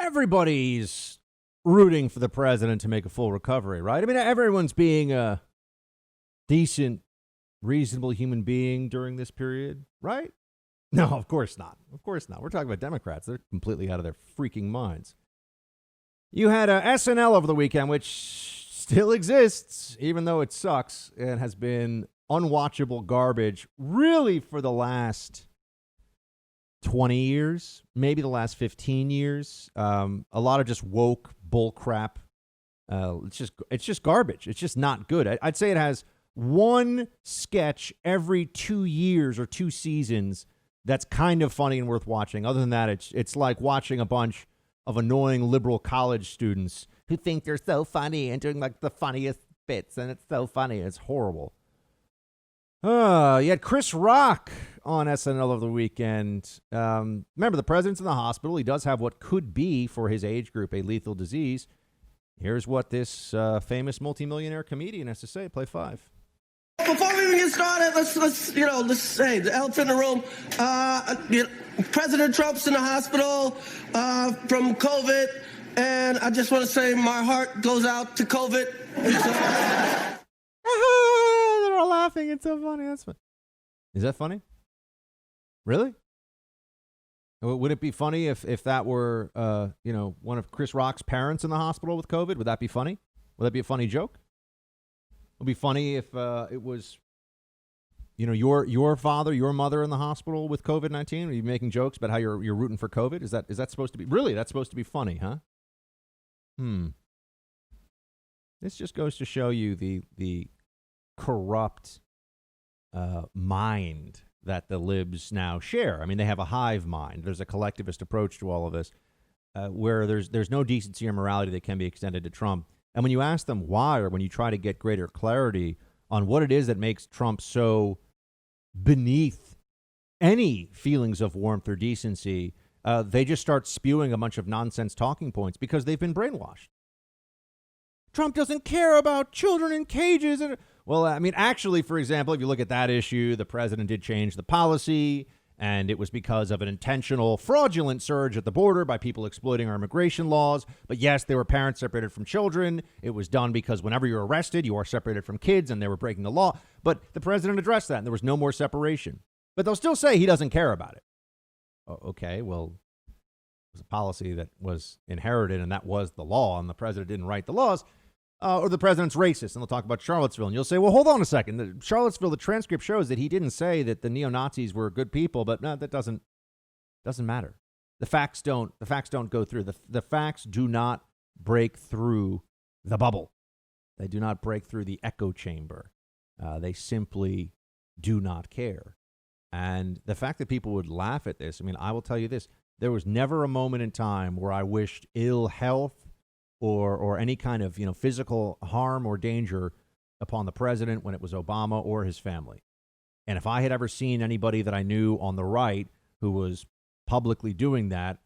everybody's rooting for the president to make a full recovery, right? I mean, everyone's being a decent, reasonable human being during this period, right? No, of course not. Of course not. We're talking about Democrats. They're completely out of their freaking minds. You had SNL over the weekend, which still exists, even though it sucks and has been unwatchable garbage really for the last 20 years, maybe the last 15 years. A lot of just woke bull crap. It's just garbage. It's just not good. I'd say it has one sketch every 2 years or 2 seasons that's kind of funny and worth watching. Other than that, it's like watching a bunch of annoying liberal college students who think they're so funny and doing like the funniest bits, and it's so funny. It's horrible. You had Chris Rock on SNL over the weekend. Remember, the president's in the hospital. He does have what could be, for his age group, a lethal disease. Here's what this famous multimillionaire comedian has to say. Play 5. Before we even get started, let's say the elephant in the room. President Trump's in the hospital from COVID, and I just want to say my heart goes out to COVID. They're all laughing. It's so funny. That's fun. Is that funny? Really? Would it be funny if that were one of Chris Rock's parents in the hospital with COVID? Would that be funny? Would that be a funny joke? It would be funny if it was, your father, your mother in the hospital with COVID-19. Are you making jokes about how you're rooting for COVID? Is that supposed to be really? That's supposed to be funny, huh? This just goes to show you the corrupt mind that the libs now share. I mean, they have a hive mind. There's a collectivist approach to all of this, where there's no decency or morality that can be extended to Trump. And when you ask them why, or when you try to get greater clarity on what it is that makes Trump so beneath any feelings of warmth or decency, they just start spewing a bunch of nonsense talking points because they've been brainwashed. Trump doesn't care about children in cages. Well, I mean, actually, for example, if you look at that issue, the president did change the policy, and it was because of an intentional fraudulent surge at the border by people exploiting our immigration laws. But yes, there were parents separated from children. It was done because whenever you're arrested, you are separated from kids, and they were breaking the law. But the president addressed that, and there was no more separation. But they'll still say he doesn't care about it. Okay, well, it was a policy that was inherited, and that was the law, and the president didn't write the laws. Or the president's racist, and they'll talk about Charlottesville. And you'll say, well, hold on a second. Charlottesville, the transcript shows that he didn't say that the neo-Nazis were good people, but no, that doesn't matter. The facts don't go through. The facts do not break through the bubble. They do not break through the echo chamber. They simply do not care. And the fact that people would laugh at this, I mean, I will tell you this. There was never a moment in time where I wished ill health or any kind of physical harm or danger upon the president when it was Obama or his family. And if I had ever seen anybody that I knew on the right who was publicly doing that,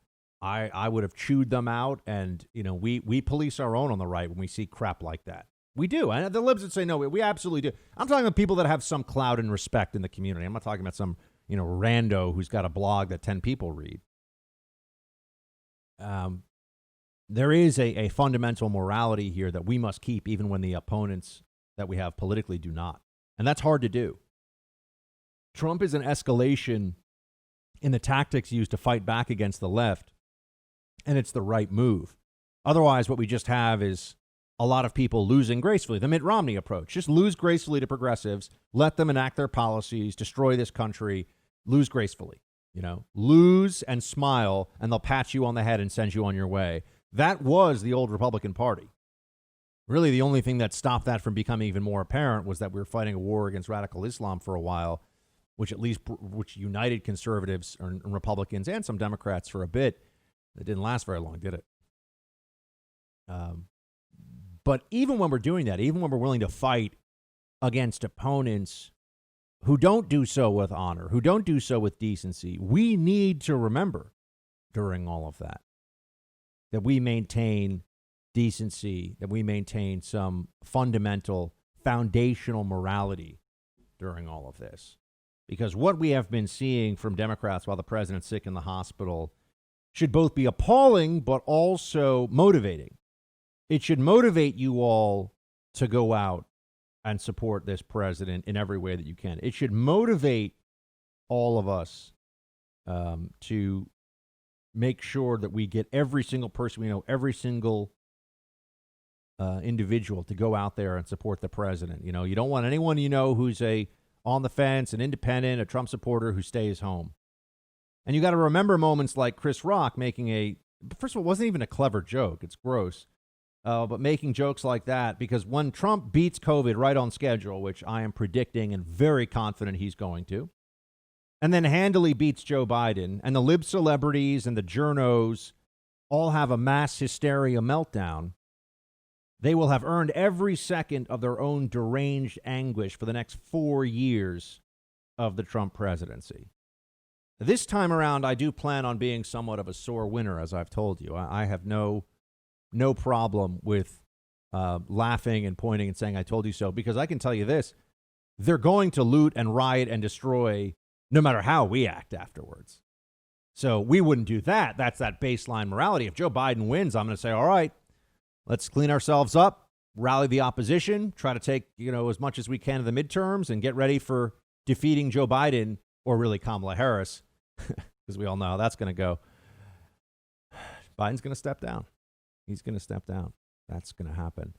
I would have chewed them out. And we police our own on the right when we see crap like that. We do. And the libs would say, no, we absolutely do. I'm talking about people that have some clout and respect in the community. I'm not talking about some rando who's got a blog that 10 people read. There is a fundamental morality here that we must keep even when the opponents that we have politically do not. And that's hard to do. Trump is an escalation in the tactics used to fight back against the left, and it's the right move. Otherwise, what we just have is a lot of people losing gracefully. The Mitt Romney approach. Just lose gracefully to progressives, let them enact their policies, destroy this country, lose gracefully. Lose and smile, and they'll pat you on the head and send you on your way. That was the old Republican Party. Really, the only thing that stopped that from becoming even more apparent was that we were fighting a war against radical Islam for a while, which united conservatives and Republicans and some Democrats for a bit. It didn't last very long, did it? But even when we're doing that, even when we're willing to fight against opponents who don't do so with honor, who don't do so with decency, we need to remember during all of that we maintain decency, that we maintain some fundamental, foundational morality during all of this. Because what we have been seeing from Democrats while the president's sick in the hospital should both be appalling but also motivating. It should motivate you all to go out and support this president in every way that you can. It should motivate all of us to make sure that we get every single person we know, every single individual to go out there and support the president. You know, you don't want anyone you know who's on the fence, an independent, a Trump supporter who stays home. And you got to remember moments like Chris Rock making first of all, it wasn't even a clever joke. It's gross. But making jokes like that, because when Trump beats COVID right on schedule, which I am predicting and very confident he's going to, and then handily beats Joe Biden, and the lib celebrities and the journos all have a mass hysteria meltdown, they will have earned every second of their own deranged anguish for the next 4 years of the Trump presidency. This time around, I do plan on being somewhat of a sore winner, as I've told you. I have no problem with laughing and pointing and saying, I told you so, because I can tell you this, they're going to loot and riot and destroy no matter how we act afterwards. So we wouldn't do that. That's that baseline morality. If Joe Biden wins, I'm going to say, all right, let's clean ourselves up, rally the opposition, try to take, as much as we can in the midterms and get ready for defeating Joe Biden or really Kamala Harris, because we all know how that's going to go. Biden's going to step down. He's going to step down. That's going to happen.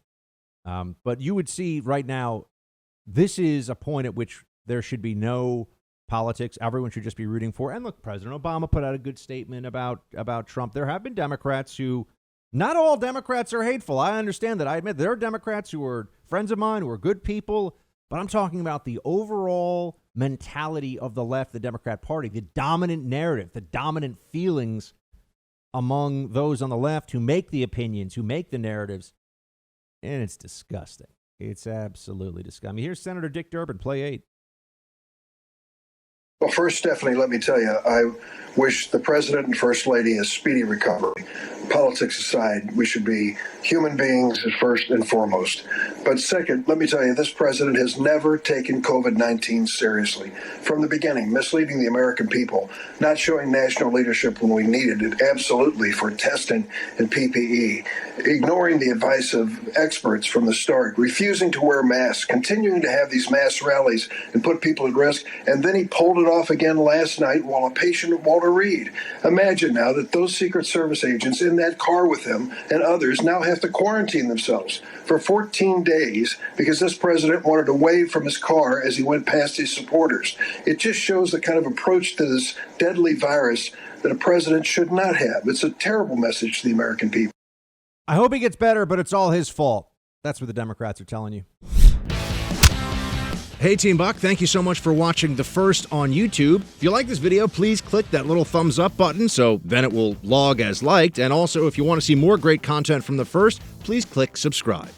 But you would see right now, this is a point at which there should be no politics. Everyone should just be rooting for. And look, President Obama put out a good statement about Trump. There have been Democrats who, not all Democrats are hateful. I understand that. I admit there are Democrats who are friends of mine, who are good people. But I'm talking about the overall mentality of the left, the Democrat Party, the dominant narrative, the dominant feelings among those on the left who make the opinions, who make the narratives. And it's disgusting. It's absolutely disgusting. I mean, here's Senator Dick Durbin, play 8. Well, first, Stephanie, let me tell you, I wish the president and first lady a speedy recovery. Politics aside, we should be human beings first and foremost. But second, let me tell you, this president has never taken COVID-19 seriously. From the beginning, misleading the American people, not showing national leadership when we needed it, absolutely, for testing and PPE, ignoring the advice of experts from the start, refusing to wear masks, continuing to have these mass rallies and put people at risk, and then he pulled it off again last night while a patient at Walter Reed. Imagine now that those Secret Service agents in that car with him and others now have to quarantine themselves for 14 days because this president wanted to wave from his car as he went past his supporters. It just shows the kind of approach to this deadly virus that a president should not have. It's a terrible message to the American people. I hope he gets better, but it's all his fault. That's what the Democrats are telling you. Hey, Team Buck, thank you so much for watching The First on YouTube. If you like this video, please click that little thumbs up button so then it will log as liked. And also, if you want to see more great content from The First, please click subscribe.